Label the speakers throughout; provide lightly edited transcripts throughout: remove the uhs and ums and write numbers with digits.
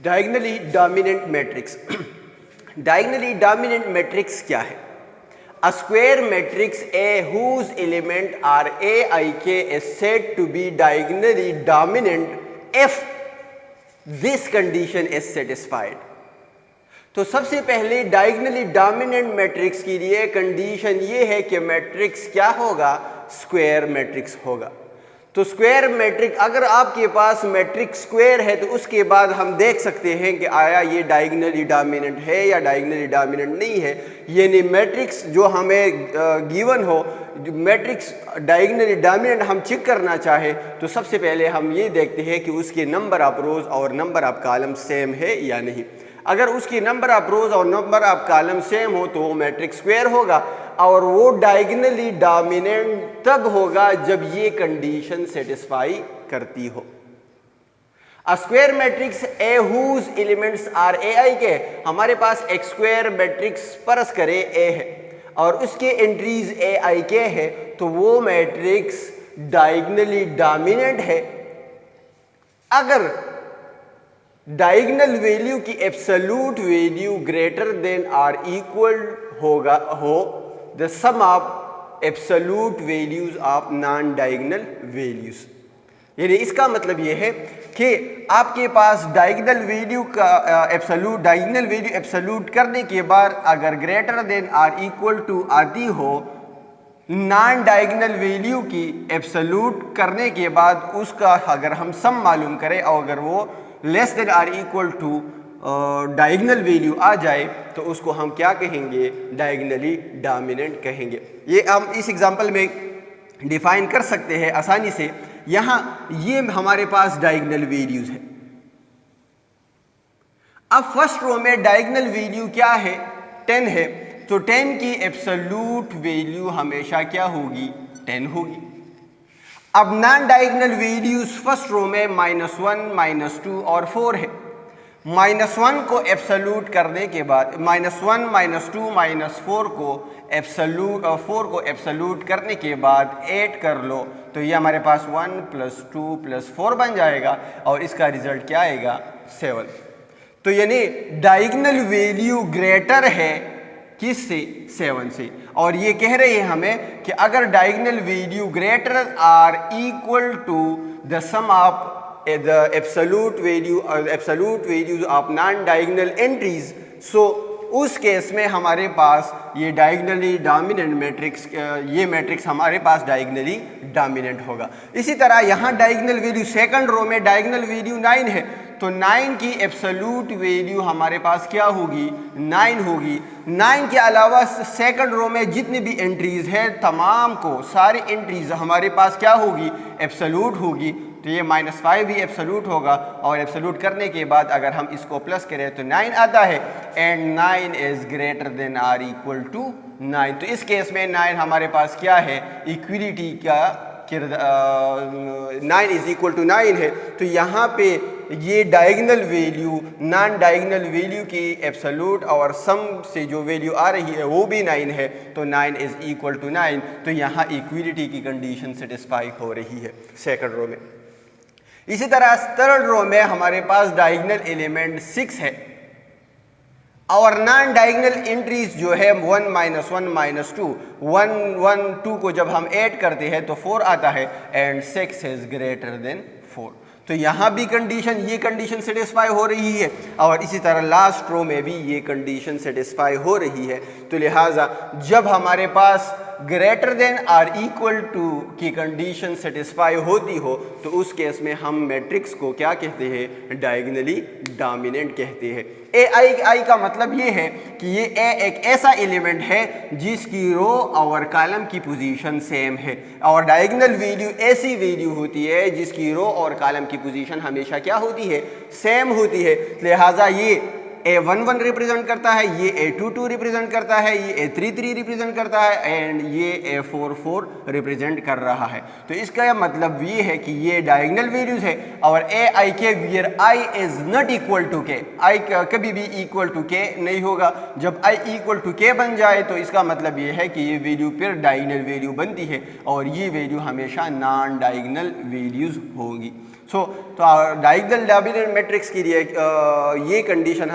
Speaker 1: Diagonally dominant matrix. Diagonally dominant matrix क्या है? A square matrix A whose element are A, I, K is said to be diagonally dominant if this condition is satisfied। तो सबसे पहले diagonally dominant matrix के लिए condition ये है कि मैट्रिक्स क्या होगा? स्क्वायर मैट्रिक्स होगा। तो स्क्वायर मैट्रिक्स, अगर आपके पास मैट्रिक्स स्क्वायर है तो उसके बाद हम देख सकते हैं कि आया ये डायगनली डोमिनेंट है या डायगनली डोमिनेंट नहीं है। यानी मैट्रिक्स जो हमें गिवन हो, मैट्रिक्स डायगनली डोमिनेंट हम चेक करना चाहे तो सबसे पहले हम ये देखते हैं कि उसके नंबर ऑफ रोज और नंबर ऑफ कॉलम सेम है या नहीं। अगर उसकी नंबर ऑफ रोज और नंबर ऑफ कॉलम सेम हो तो वो मैट्रिक्स स्क्वायर होगा और वो डायगनली डोमिनेंट तब होगा जब ये कंडीशन सेटिस्फाई करती हो। A square matrix A whose elements are a i k, हमारे पास एक स्क्वायर मैट्रिक्स परस करे ए है और उसके एंट्रीज ए आई के है तो वो मैट्रिक्स डायगनली डोमिनेंट है अगर डायगनल वैल्यू की absolute value greater than or equal हो the sum of absolute values of non diagonal values. यानी इसका मतलब ये है कि आपके पास डायगनल वैल्यू का डायगनल वैल्यू एब्सोल्यूट करने के बाद अगर greater than or equal to आती हो नॉन डायगनल वैल्यू की एब्सोल्यूट करने के बाद उसका अगर हम सम मालूम करें और अगर वो less than or equal to diagonal value आ जाए तो उसको हम क्या कहेंगे? डायगनली डोमिनेंट कहेंगे। ये हम इस एग्जांपल में डिफाइन कर सकते हैं आसानी से। यहाँ ये हमारे पास डायगनल वैल्यूज है। अब फर्स्ट रो में डायगनल वैल्यू क्या है? 10 है, तो 10 की एब्सोल्यूट वैल्यू हमेशा क्या होगी? 10 होगी। अब non diagonal values first row में -1, -2 और 4 है। -1 को एब्सोल्यूट करने के बाद -1, -2, -4 को एब्सोल्यूट करने के बाद 8 कर लो तो ये हमारे पास 1 + 2 + 4 बन जाएगा और इसका रिजल्ट क्या आएगा? 7। तो यानी डायगनल वैल्यू ग्रेटर है किससे? 7 से। और ये कह रहे हैं हमें कि अगर diagonal value greater or equal to the sum of the absolute values of non diagonal entries, so उस केस में हमारे पास ये डायगनली डोमिनेंट मैट्रिक्स, ये मैट्रिक्स हमारे पास डायगनली डोमिनेंट होगा। इसी तरह यहाँ डायगनल वैल्यू सेकंड रो में डायगनल वैल्यू 9 है तो 9 की एब्सोल्यूट वैल्यू हमारे पास क्या होगी? 9 होगी। 9 के अलावा सेकंड रो में जितनी भी एंट्रीज हैं तमाम को सारी एंट्रीज हमारे पास क्या होगी? एब्सोल्यूट होगी। तो ये -5 भी एब्सोल्यूट होगा और एब्सोल्यूट करने के बाद अगर हम इसको प्लस करें तो 9 आता है and 9 is greater than or equal to 9। तो इस केस में 9 हमारे पास क्या है? इक्विलिटी का 9 इज इक्वल टू 9 है। तो यहाँ पे ये diagonal value non diagonal value की एब्सोल्यूट और सम से जो वैल्यू आ रही है वो भी 9 है तो 9 इज इक्वल टू 9। तो यहाँ इक्विलिटी की कंडीशन सेटिस्फाई हो रही है सेकंड रो में। इसी तरह थर्ड रो में हमारे पास डायगनल एलिमेंट 6 है और नॉन डायगनल एंट्रीज जो है 1, -1, -2, 1, 1, 2 को जब हम ऐड करते हैं तो 4 आता है एंड 6 इज ग्रेटर देन 4। तो यहाँ भी ये कंडीशन सेटिस्फाई हो रही है और इसी तरह लास्ट रो में भी ये कंडीशन सेटिस्फाई हो रही है। तो लिहाजा जब हमारे पास greater than or equal to की कंडीशन सेटिस्फाई होती हो तो उस केस में हम मैट्रिक्स को क्या कहते हैं? डायगनली डोमिनेंट कहते हैं। आई का मतलब ये है कि ये ए एक ऐसा एलिमेंट है जिसकी रो और कॉलम की पोजीशन सेम है और डायगनल वैल्यू ऐसी वैल्यू होती है जिसकी रो और कॉलम की पोजीशन हमेशा क्या होती है? सेम होती है। लिहाजा ये A11 रिप्रेजेंट करता है, ये A22 रिप्रेजेंट करता है, ये A33 रिप्रेजेंट करता है एंड ये A44 रिप्रेजेंट कर रहा है। तो इसका मतलब ये है कि ये डायगनल वैल्यूज है और AI के where I is not equal to K, I कभी भी इक्वल टू K नहीं होगा। जब I इक्वल टू K बन जाए तो इसका मतलब ये है कि ये वैल्यू फिर डायगनल वैल्यू बनती है और ये वैल्यू हमेशा नॉन डायगनल वैल्यूज होगी। तो डायगोनल डोमिनेंट मैट्रिक्स के लिए ये कंडीशन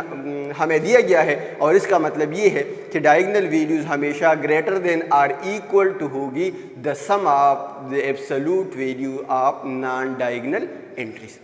Speaker 1: हमें दिया गया है और इसका मतलब ये है कि डायगोनल वैल्यूज़ हमेशा greater than or equal to होगी the sum of the absolute value of non diagonal entries.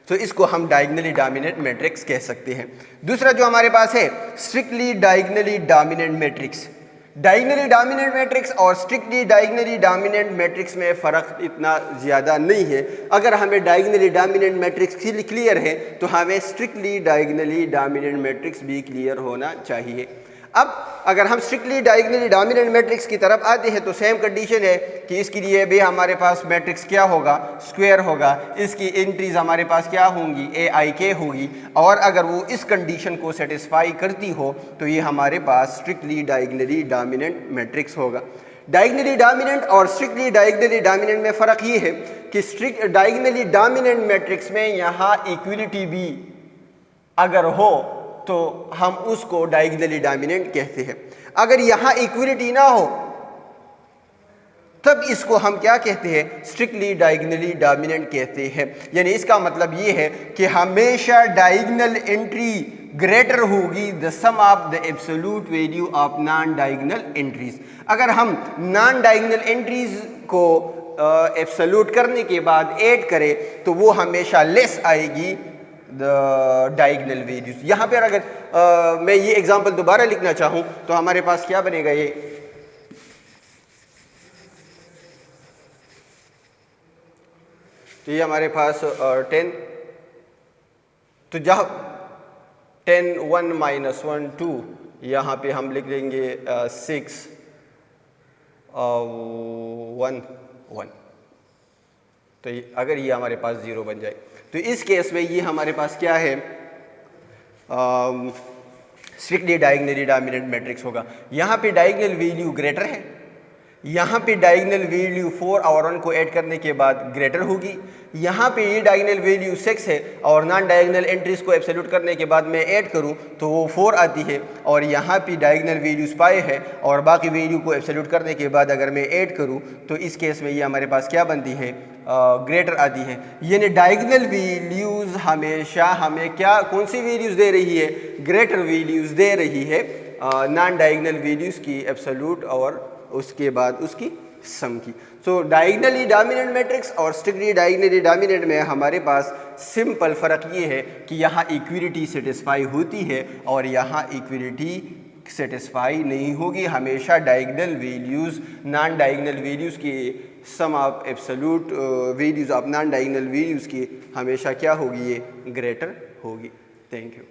Speaker 1: तो इसको हम डायगोनली डोमिनेंट मैट्रिक्स कह सकते हैं। दूसरा जो हमारे पास है strictly diagonally dominant matrix. Diagonally dominant matrix और स्ट्रिक्टली डायगोनली डोमिनेंट मैट्रिक्स में फ़र्क इतना ज़्यादा नहीं है। अगर हमें डायगोनली डोमिनेंट मैट्रिक्स क्लियर है तो हमें स्ट्रिक्टली डायगोनली डोमिनेंट मैट्रिक्स भी क्लियर होना चाहिए। अब अगर हम स्ट्रिक्टली डायगोनली डोमिनेंट मैट्रिक्स की तरफ आते हैं तो सेम कंडीशन है कि इसके लिए भी हमारे पास मैट्रिक्स क्या होगा, स्क्वायर होगा। इसकी एंट्रीज हमारे पास क्या होंगी, ए आई के होगी। और अगर वो इस कंडीशन को सेटिस्फाई करती हो तो ये हमारे पास स्ट्रिक्टली डायगोनली डोमिनेंट मैट्रिक्स होगा। डायगोनली डोमिनेंट और स्ट्रिक्टली डायगोनली डोमिनेंट में फ़र्क ये है कि स्ट्रिक्ट डायगोनली डोमिनेंट मैट्रिक्स में यहाँ इक्विलिटी भी अगर हो तो हम उसको डायगोनली डोमिनेंट कहते हैं। अगर यहाँ इक्विलिटी ना हो तब इसको हम क्या कहते हैं, स्ट्रिक्टली डायगोनली डोमिनेंट कहते हैं। यानी इसका मतलब ये है कि हमेशा डायगोनल एंट्री ग्रेटर होगी the sum of the absolute value of non diagonal entries. अगर हम नॉन डायगोनल एंट्रीज को एब्सोल्यूट करने के बाद ऐड करें तो वो हमेशा लेस आएगी द डायगोनल वैल्यूज। यहाँ पर अगर मैं ये एग्जांपल दोबारा लिखना चाहूँ तो हमारे पास क्या बनेगा, ये तो ये हमारे पास 10, तो जहाँ 10 1 माइनस 1 2, यहाँ पे हम लिख लेंगे 6 1 1। तो अगर ये हमारे पास 0 बन जाए तो इस केस में ये हमारे पास क्या है, स्ट्रिक्टली डायगोनली डोमिनेंट मैट्रिक्स होगा। यहाँ पे डायगोनल वैल्यू ग्रेटर है, यहाँ पे डायगोनल वैल्यू 4 और 1 को ऐड करने के बाद ग्रेटर होगी। यहाँ पे ये डायगोनल वैल्यू 6 है और नॉन डायगोनल एंट्रीज को एब्सोल्यूट करने के बाद मैं ऐड करूँ तो वो 4 आती है। और यहाँ पे डायगोनल वैल्यूज 5 है और बाकी वैल्यू को एब्सोल्यूट करने के बाद अगर मैं ऐड करूँ तो इस केस में ये हमारे पास क्या बनती है, ग्रेटर आती है। यानी डायगोनल वैल्यूज़ हमेशा हमें क्या, कौन सी वैल्यूज़ दे रही है, ग्रेटर वैल्यूज़ दे रही है नॉन डायगोनल वैल्यूज़ की एब्सोल्यूट और उसके बाद उसकी सम की। सो डायगोनली डोमिनेंट मैट्रिक्स और स्ट्रिक्टली डायगोनली डोमिनेंट में हमारे पास सिंपल फ़र्क ये है कि यहाँ इक्विलिटी सेटिस्फाई होती है और यहाँ इक्विलिटी सेटिस्फाई नहीं होगी। हमेशा diagonal values non diagonal values की sum of absolute values of non diagonal values की हमेशा क्या होगी, ये ग्रेटर होगी। Thank you.